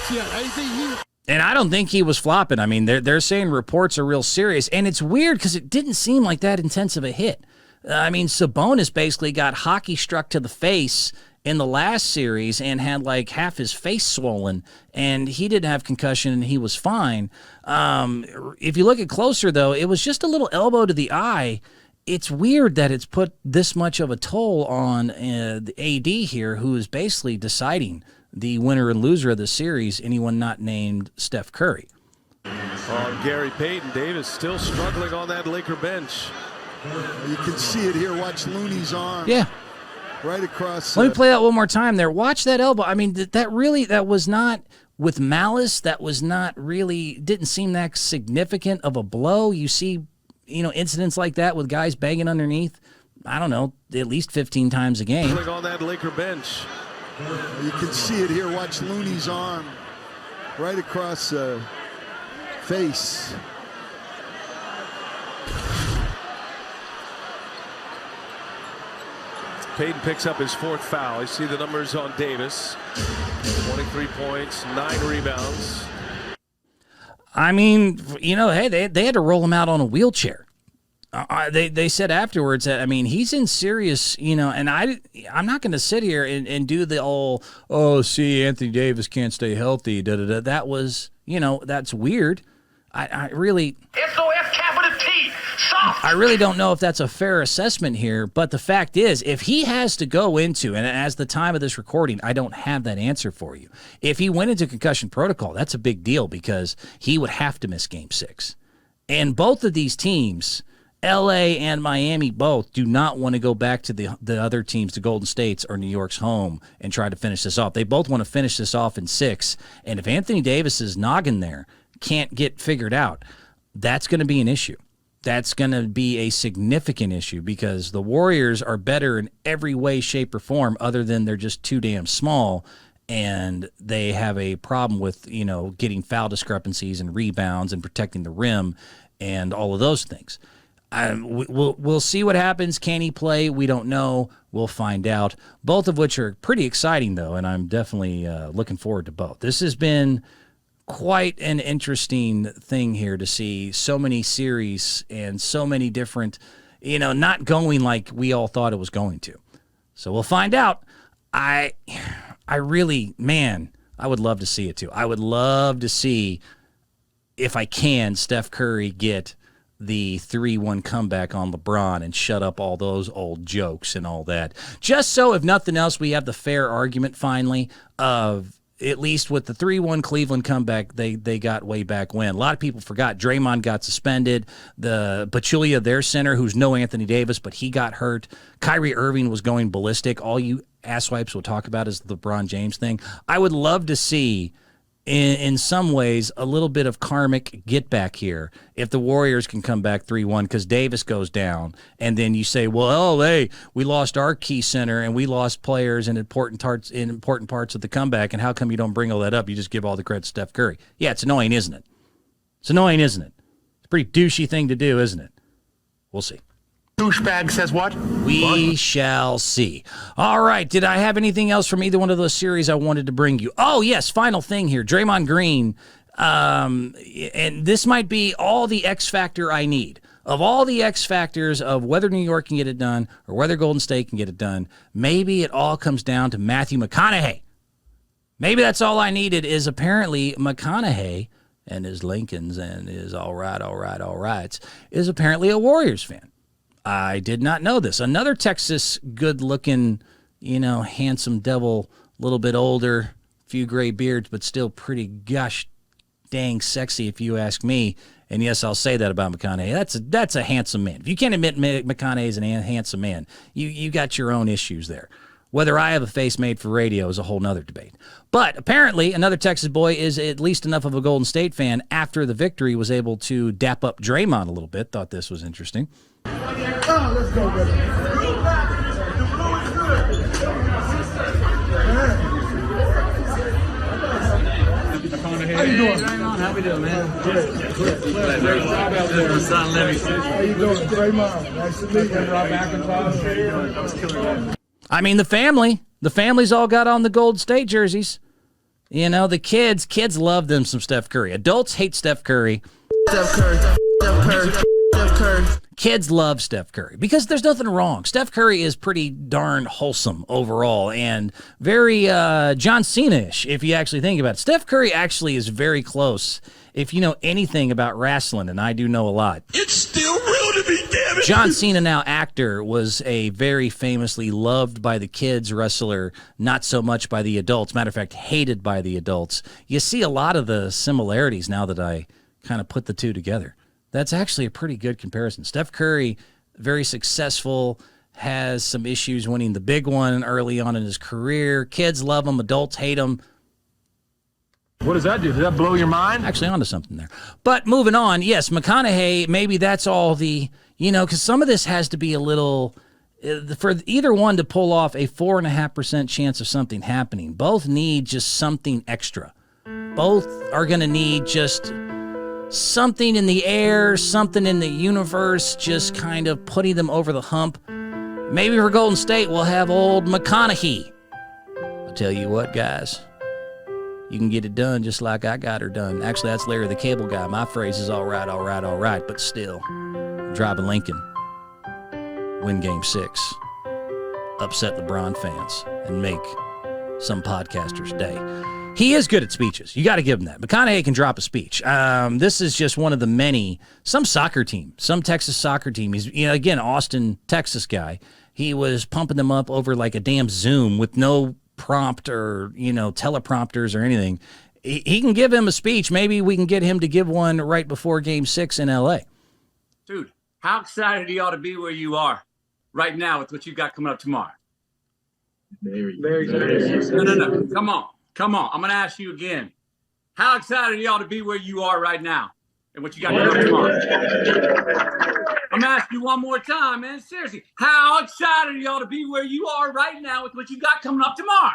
Yeah, I think And I don't think he was flopping. I mean, they're saying reports are real serious. And it's weird because it didn't seem like that intense of a hit. I mean, Sabonis basically got hockey struck to the face in the last series and had like half his face swollen, and he didn't have concussion and he was fine. If you look at closer, though, it was just a little elbow to the eye. It's weird that it's put this much of a toll on the AD here, who is basically deciding the winner and loser of the series, anyone not named Steph Curry. Gary Payton, Davis still struggling on that Laker bench. you can see it here. Watch Looney's arm. Yeah. Right across. Let me play that one more time there. Watch that elbow. I mean, that was not with malice. That was not really, didn't seem that significant of a blow. You see, incidents like that with guys banging underneath, I don't know, at least 15 times a game. On that Laker bench. You can see it here. Watch Looney's arm right across the face. Payton picks up his fourth foul. You see the numbers on Davis. 23 points, 9 rebounds. I mean, hey, they had to roll him out on a wheelchair. They said afterwards that, I mean, he's in serious, and I'm not going to sit here and do the see, Anthony Davis can't stay healthy. That was, that's weird. I really... SOS capital T. Soft. I really don't know if that's a fair assessment here, but the fact is, if he has to go into, and as the time of this recording, I don't have that answer for you. If he went into concussion protocol, that's a big deal because he would have to miss Game 6. And both of these teams, LA and Miami both, do not want to go back to the other teams, the Golden State's or New York's home, and try to finish this off. They both want to finish this off in 6. And if Anthony Davis's noggin there can't get figured out, that's going to be an issue. That's going to be a significant issue because the Warriors are better in every way, shape, or form other than they're just too damn small, and they have a problem with, getting foul discrepancies and rebounds and protecting the rim and all of those things. We'll see what happens. Can he play? We don't know. We'll find out. Both of which are pretty exciting, though, and I'm definitely looking forward to both. This has been quite an interesting thing here to see so many series and so many different, not going like we all thought it was going to. So we'll find out. I really, man, I would love to see it too. I would love to see, if I can, Steph Curry get the 3-1 comeback on LeBron and shut up all those old jokes and all that. Just so, if nothing else, we have the fair argument finally of, at least with the 3-1 Cleveland comeback, they got way back when. A lot of people forgot Draymond got suspended. The Pachulia, their center, who's no Anthony Davis, but he got hurt. Kyrie Irving was going ballistic. All you asswipes will talk about is the LeBron James thing. I would love to see, in some ways, a little bit of karmic get back here if the Warriors can come back 3-1 because Davis goes down, and then you say, well, hey, we lost our key center and we lost players in important parts of the comeback, and how come you don't bring all that up? You just give all the credit to Steph Curry. Yeah, it's annoying, isn't it? It's annoying, isn't it? It's a pretty douchey thing to do, isn't it? We'll see. Douchebag says what? We shall see. All right. Did I have anything else from either one of those series I wanted to bring you? Oh, yes. Final thing here. Draymond Green. And this might be all the X factor I need. Of all the X factors of whether New York can get it done or whether Golden State can get it done, maybe it all comes down to Matthew McConaughey. Maybe that's all I needed is apparently McConaughey and his Lincolns and his all right, is apparently a Warriors fan. I did not know this. Another Texas good-looking, handsome devil, a little bit older, few gray beards, but still pretty gosh dang sexy if you ask me. And yes, I'll say that about McConaughey. That's a handsome man. If you can't admit McConaughey is a handsome man, you got your own issues there. Whether I have a face made for radio is a whole nother debate. But apparently, another Texas boy is at least enough of a Golden State fan after the victory was able to dap up Draymond a little bit. Thought this was interesting. Oh, let's go, brother. How you doing? How we doing, man? Good. Great job out there. How you doing? Draymond. Nice to meet you. Rob McIntosh. That was killer. I mean, the family's all got on the Golden State jerseys. You know, the kids love them some Steph Curry. Adults hate Steph Curry. Steph Curry. Kids love Steph Curry because there's nothing wrong. Steph Curry is pretty darn wholesome overall and very John Cena-ish if you actually think about it. Steph Curry actually is very close if you know anything about wrestling, and I do know a lot. It's still real to me, damn it. John Cena, now actor, was a very famously loved by the kids wrestler, not so much by the adults. Matter of fact, hated by the adults. You see a lot of the similarities now that I kind of put the two together. That's actually a pretty good comparison. Steph Curry, very successful, has some issues winning the big one early on in his career. Kids love him. Adults hate him. What does that do? Does that blow your mind? Actually, onto something there. But moving on, yes, McConaughey, maybe that's all the, because some of this has to be a little, for either one to pull off a 4.5% chance of something happening, both need just something extra. Both are going to need just something in the air, something in the universe, just kind of putting them over the hump. Maybe for Golden State, we'll have old McConaughey. I'll tell you what, guys. You can get it done just like I got her done. Actually, that's Larry the Cable Guy. My phrase is all right, but still. Driving Lincoln. Win Game 6. Upset LeBron fans and make some podcaster's day. He is good at speeches. You got to give him that. McConaughey can drop a speech. This is just one of the many. Some Texas soccer team. He's, again, Austin, Texas guy. He was pumping them up over like a damn Zoom with no prompt or, teleprompters or anything. He can give him a speech. Maybe we can get him to give one right before Game 6 in L.A. Dude, how excited you ought to be where you are right now with what you got coming up tomorrow? Very No. Come on. I'm going to ask you again. How excited you ought to be where you are right now and what you got coming up tomorrow? I'm going to ask you one more time, man. Seriously. How excited you ought to be where you are right now with what you got coming up tomorrow?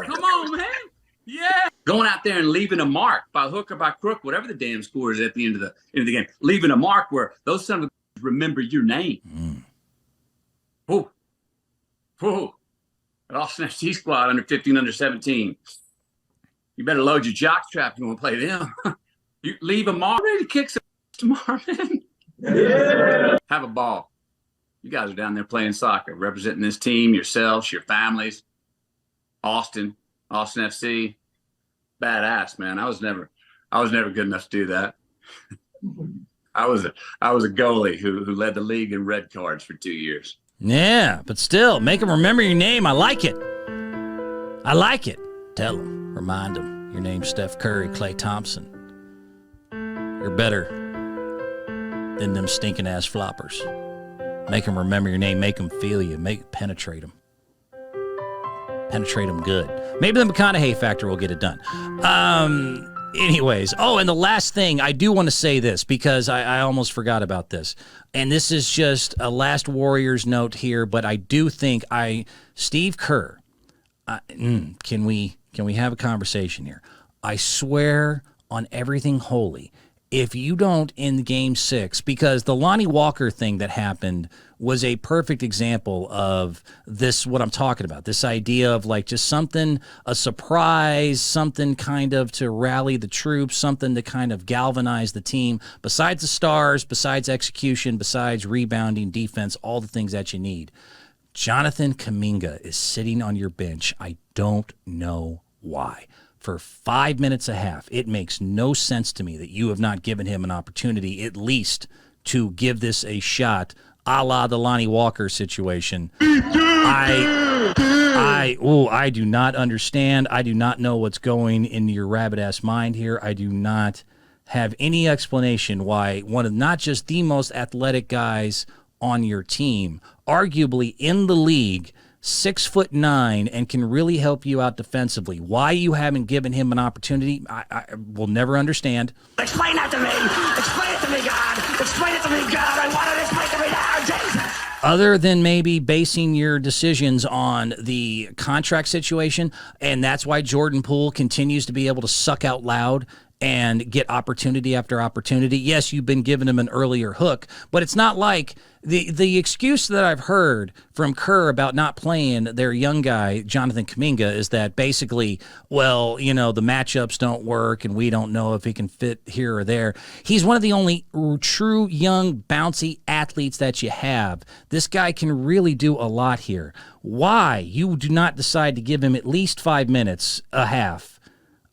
Come on, man. Yeah. Going out there and leaving a mark by hook or by crook, whatever the damn score is at the end of the game. Leaving a mark where those sons of remember your name. Whoa. At Austin FC squad under 15, under 17. You better load your jock strap if you want to play them. You leave a mark. Ready to kick some tomorrow, man. Yeah. Have a ball. You guys are down there playing soccer, representing this team, yourselves, your families. Austin FC. Badass, man. I was never good enough to do that. I was a goalie who led the league in red cards for 2 years. Yeah, but still, make them remember your name. I like it. Tell them, remind them, your name's Steph Curry, Klay Thompson. You're better than them stinking-ass floppers. Make them remember your name. Make them feel you. Penetrate them. Penetrate them good. Maybe the McConaughey factor will get it done. Anyways, and the last thing, I do want to say this because I almost forgot about this. And this is just a last Warriors note here, but I do think Steve Kerr, can we have a conversation here? I swear on everything holy, if you don't in Game 6, because the Lonnie Walker thing that happened was a perfect example of this, what I'm talking about, this idea of like just something, a surprise, something kind of to rally the troops, something to kind of galvanize the team, besides the stars, besides execution, besides rebounding, defense, all the things that you need. Jonathan Kuminga is sitting on your bench. I don't know why. For 5 minutes a half, it makes no sense to me that you have not given him an opportunity at least to give this a shot, a la the Lonnie Walker situation. I I do not understand. I do not know what's going into your rabbit-ass mind here. I do not have any explanation why one of not just the most athletic guys on your team, arguably in the league, 6'9", and can really help you out defensively, why you haven't given him an opportunity, I will never understand. Explain that to me. Explain it to me, God. Explain it to me, God. I want it explained to me now, Jesus. Other than maybe basing your decisions on the contract situation, and that's why Jordan Poole continues to be able to suck out loud and get opportunity after opportunity. Yes, you've been giving him an earlier hook, but it's not like the excuse that I've heard from Kerr about not playing their young guy, Jonathan Kuminga, is that basically, well, the matchups don't work and we don't know if he can fit here or there. He's one of the only true young, bouncy athletes that you have. This guy can really do a lot here. Why you do not decide to give him at least 5 minutes a half,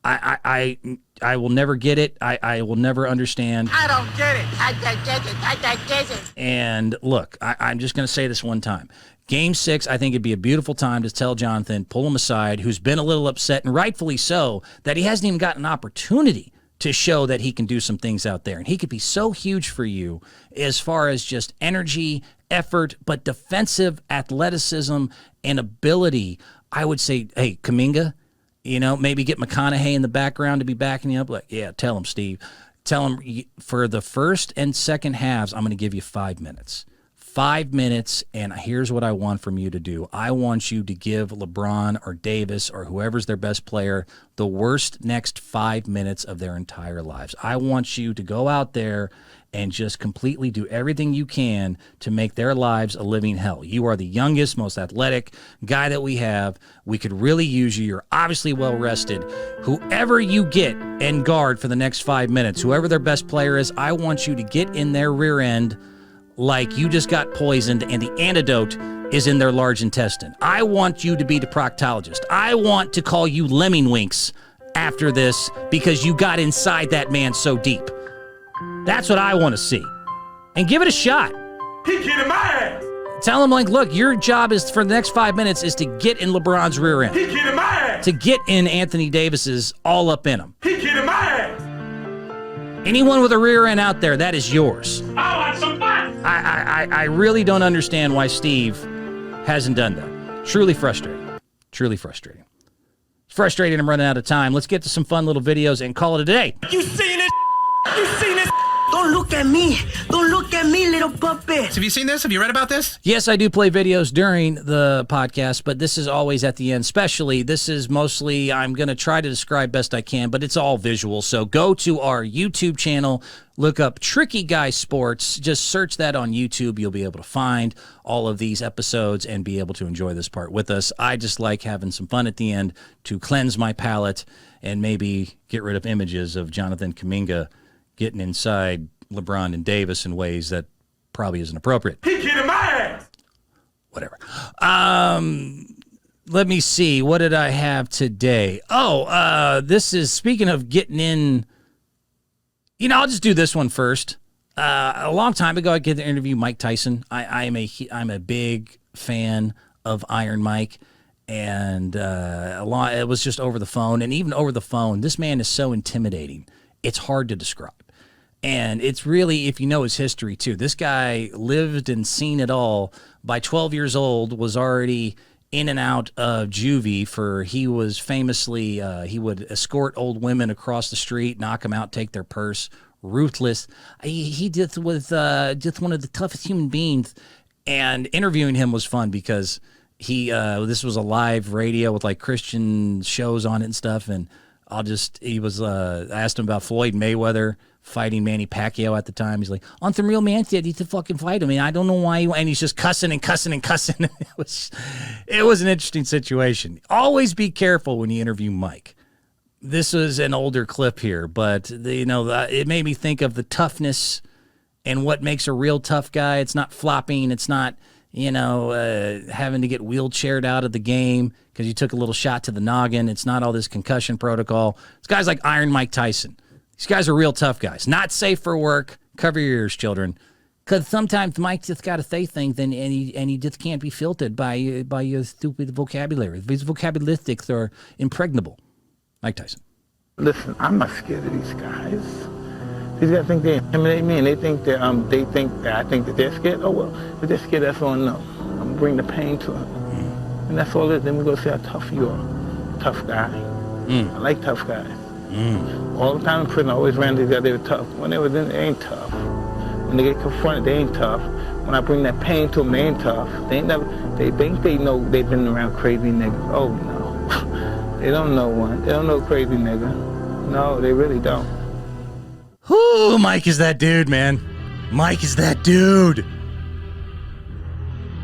I will never get it. I will never understand. I don't get it. I don't get it. I don't get it. And look, I'm just going to say this one time. Game 6, I think it'd be a beautiful time to tell Jonathan, pull him aside, who's been a little upset, and rightfully so, that he hasn't even gotten an opportunity to show that he can do some things out there. And he could be so huge for you as far as just energy, effort, but defensive athleticism and ability. I would say, hey, Kuminga, maybe get McConaughey in the background to be backing you up. Like, yeah, tell him, Steve. Tell him for the first and second halves, I'm going to give you 5 minutes. 5 minutes, and here's what I want from you to do. I want you to give LeBron or Davis or whoever's their best player the worst next 5 minutes of their entire lives. I want you to go out there and just completely do everything you can to make their lives a living hell. You are the youngest, most athletic guy that we have. We could really use you. You're obviously well-rested. Whoever you get and guard for the next 5 minutes, whoever their best player is, I want you to get in their rear end like you just got poisoned and the antidote is in their large intestine. I want you to be the proctologist. I want to call you Lemmingwinks after this because you got inside that man so deep. That's what I want to see. And give it a shot. He kicked my ass. Tell him, look, your job is for the next 5 minutes is to get in LeBron's rear end. He kicked my ass. To get in Anthony Davis's all up in him. He kicked my ass. Anyone with a rear end out there, that is yours. I want some fun. I really don't understand why Steve hasn't done that. Truly frustrating. Truly frustrating. It's frustrating. I'm running out of time. Let's get to some fun little videos and call it a day. You seen it? You seen it? Don't look at me. Don't look at me, little puppet. Have you seen this? Have you read about this? Yes, I do play videos during the podcast, but this is always at the end. Especially, this is mostly, I'm going to try to describe best I can, but it's all visual. So go to our YouTube channel, look up Tricky Guy Sports. Just search that on YouTube. You'll be able to find all of these episodes and be able to enjoy this part with us. I just like having some fun at the end to cleanse my palate and maybe get rid of images of Jonathan Kuminga getting inside LeBron and Davis in ways that probably isn't appropriate. He kicked my ass. Whatever. Let me see. What did I have today? This is, speaking of getting in, I'll just do this one first. A long time ago, I get to interview Mike Tyson. I'm a big fan of Iron Mike. And it was just over the phone. And even over the phone, this man is so intimidating. It's hard to describe. And it's really, if you know his history too, this guy lived and seen it all. By 12 years old, was already in and out of juvie he was famously, he would escort old women across the street, knock them out, take their purse, ruthless. He did with one of the toughest human beings, and interviewing him was fun because this was a live radio with Christian shows on it and stuff. And I asked him about Floyd Mayweather fighting Manny Pacquiao at the time. He's like, Anthem Real Man said he to fucking fight him. And I don't know why. And he's just cussing and cussing and cussing. It was an interesting situation. Always be careful when you interview Mike. This was an older clip here, but it made me think of the toughness and what makes a real tough guy. It's not flopping. It's not, having to get wheelchaired out of the game because you took a little shot to the noggin. It's not all this concussion protocol. It's guys like Iron Mike Tyson. These guys are real tough guys. Not safe for work. Cover your ears, children, Because sometimes Mike just got to say things, and he just can't be filtered by your stupid vocabulary. His vocabularistics are impregnable. Mike Tyson. Listen, I'm not scared of these guys. These guys think they intimidate me, and they think that I think that they're scared. Oh well, if they're scared, that's all I know. I'm gonna bring the pain to them, and that's all it is. Then we go see how tough you are. Tough guy. I like tough guys. All the time in prison, I always ran these guys. They were tough. When they were in, they ain't tough. When they get confronted, they ain't tough. When I bring that pain to them, they ain't tough. They think they know they've been around crazy niggas. Oh no, they don't know one. They don't know crazy nigga. No, they really don't. Whoo, Mike is that dude, man. Mike is that dude.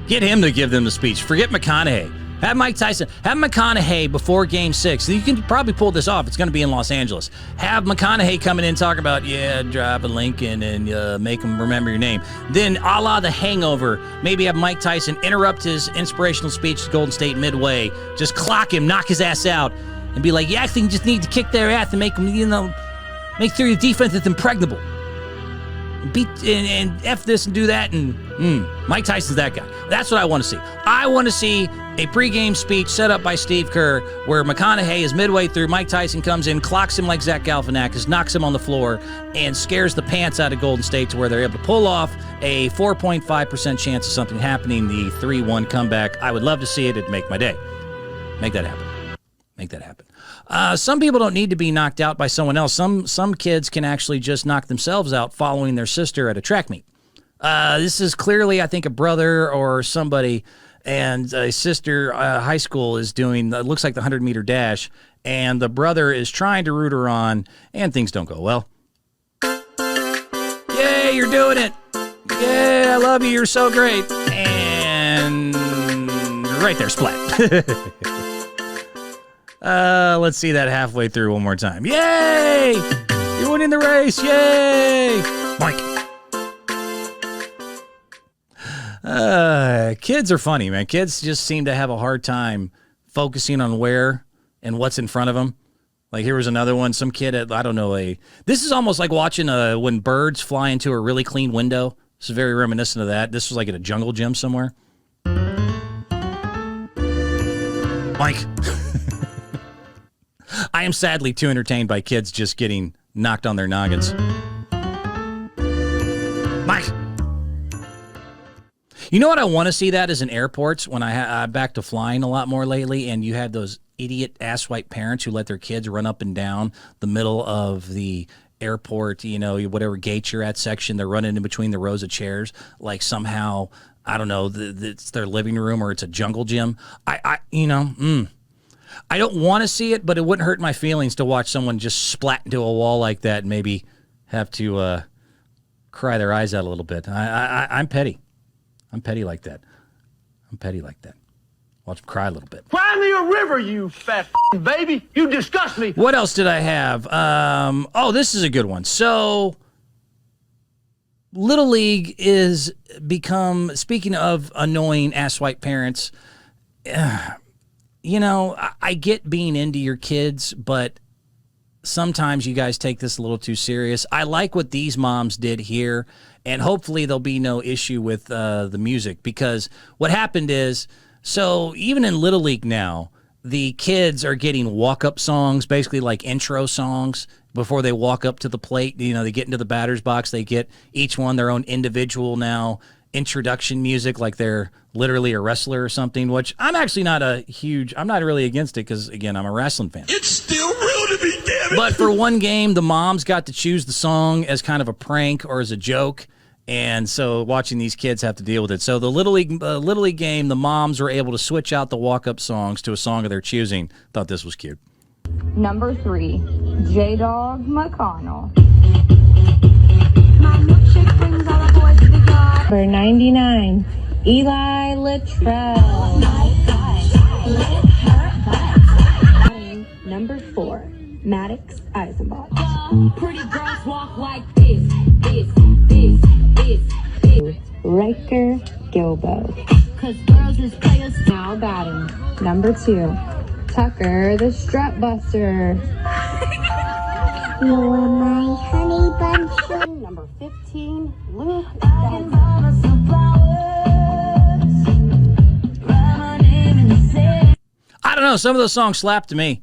Get him to give them the speech. Forget McConaughey. Have Mike Tyson. Have McConaughey before Game 6. You can probably pull this off. It's going to be in Los Angeles. Have McConaughey coming in talking about, drive a Lincoln and make them remember your name. Then, a la The Hangover, maybe have Mike Tyson interrupt his inspirational speech to Golden State midway. Just clock him, knock his ass out, and be like, you actually just need to kick their ass and make them, make sure your defense is impregnable. Beat and F this and do that, and Mike Tyson's that guy. That's what I want to see. I want to see a pregame speech set up by Steve Kerr where McConaughey is midway through, Mike Tyson comes in, clocks him like Zach Galifianakis, knocks him on the floor, and scares the pants out of Golden State to where they're able to pull off a 4.5% chance of something happening, the 3-1 comeback. I would love to see it. It'd make my day. Make that happen. Make that happen. Some people don't need to be knocked out by someone else. Some kids can actually just knock themselves out following their sister at a track meet. This is clearly, I think, a brother or somebody, and a sister, high school, is doing, it looks like the 100-meter dash, and the brother is trying to root her on, and things don't go well. Yay, you're doing it. Yay, I love you. You're so great. And right there, splat. Let's see that halfway through one more time. Yay! You're winning the race. Yay! Mike. Kids are funny, man. Kids just seem to have a hard time focusing on where and what's in front of them. Like, here was another one. Some kid at, I don't know, this is almost like watching when birds fly into a really clean window. This is very reminiscent of that. This was like at a jungle gym somewhere. Mike. I am sadly too entertained by kids just getting knocked on their noggins. Mike. You know what I want to see that is in airports when I'm back to flying a lot more lately, and you have those idiot asswipe parents who let their kids run up and down the middle of the airport, whatever gate you're at section, they're running in between the rows of chairs like somehow, I don't know, it's their living room or it's a jungle gym. I don't want to see it, but it wouldn't hurt my feelings to watch someone just splat into a wall like that and maybe have to cry their eyes out a little bit. I'm petty. I'm petty like that. Watch them cry a little bit. Cry me a river, you fat baby. You disgust me. What else did I have? This is a good one. So, Little League is become, speaking of annoying asswipe parents, I get being into your kids, but sometimes you guys take this a little too serious. I like what these moms did here, and hopefully there'll be no issue with the music, because what happened is, so even in Little League now, the kids are getting walk-up songs, basically like intro songs, before they walk up to the plate. They get into the batter's box. They get each one their own individual now introduction music, like they're literally a wrestler or something, which I'm actually not I'm not really against it because, again, I'm a wrestling fan. It's still real to me, damn it. But for one game, the moms got to choose the song as kind of a prank or as a joke, and so watching these kids have to deal with it. So the Little League game, the moms were able to switch out the walk-up songs to a song of their choosing. Thought this was cute. Number 3, J-Dog McConnell. Number 99, Eli Littrell. Number 4, Maddox Eisenbach. Pretty girls walk like this. Riker Gilbo. Cause girls is players. Now batting. Number 2, Tucker the Strut Buster. You're my honey suspension. Number 15, Luke. I don't know. Some of those songs slapped to me.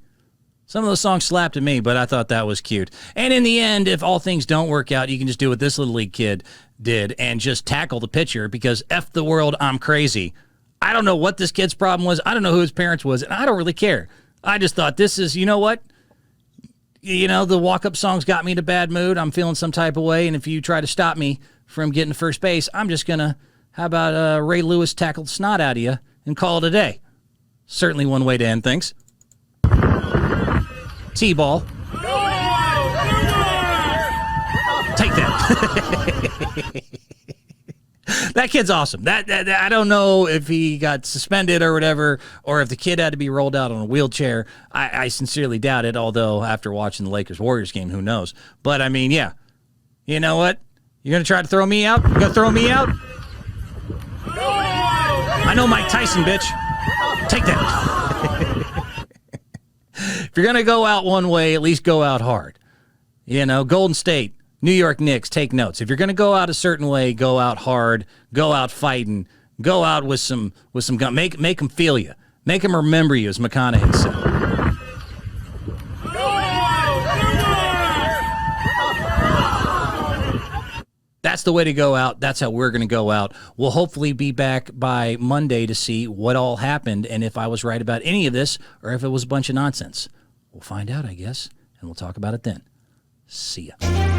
But I thought that was cute. And in the end, if all things don't work out, you can just do what this Little League kid did and just tackle the pitcher because F the world, I'm crazy. I don't know what this kid's problem was. I don't know who his parents was, and I don't really care. I just thought this is, you know what? You know, the walk-up songs got me in a bad mood. I'm feeling some type of way, and if you try to stop me from getting to first base, I'm just going to, how about Ray Lewis tackled snot out of you and call it a day? Certainly one way to end things. T-ball. Take that. That kid's awesome. That I don't know if he got suspended or whatever, or if the kid had to be rolled out on a wheelchair. I sincerely doubt it, although after watching the Lakers-Warriors game, who knows? But, I mean, yeah. You know what? You're going to try to throw me out? You going to throw me out? I know Mike Tyson, bitch. Take that. If you're going to go out one way, at least go out hard. You know, Golden State, New York Knicks, take notes. If you're going to go out a certain way, go out hard, go out fighting, go out with some gun. Make them feel you. Make them remember you, as McConaughey said. That's the way to go out. That's how we're going to go out. We'll hopefully be back by Monday to see what all happened and if I was right about any of this or if it was a bunch of nonsense. We'll find out, I guess, and we'll talk about it then. See ya.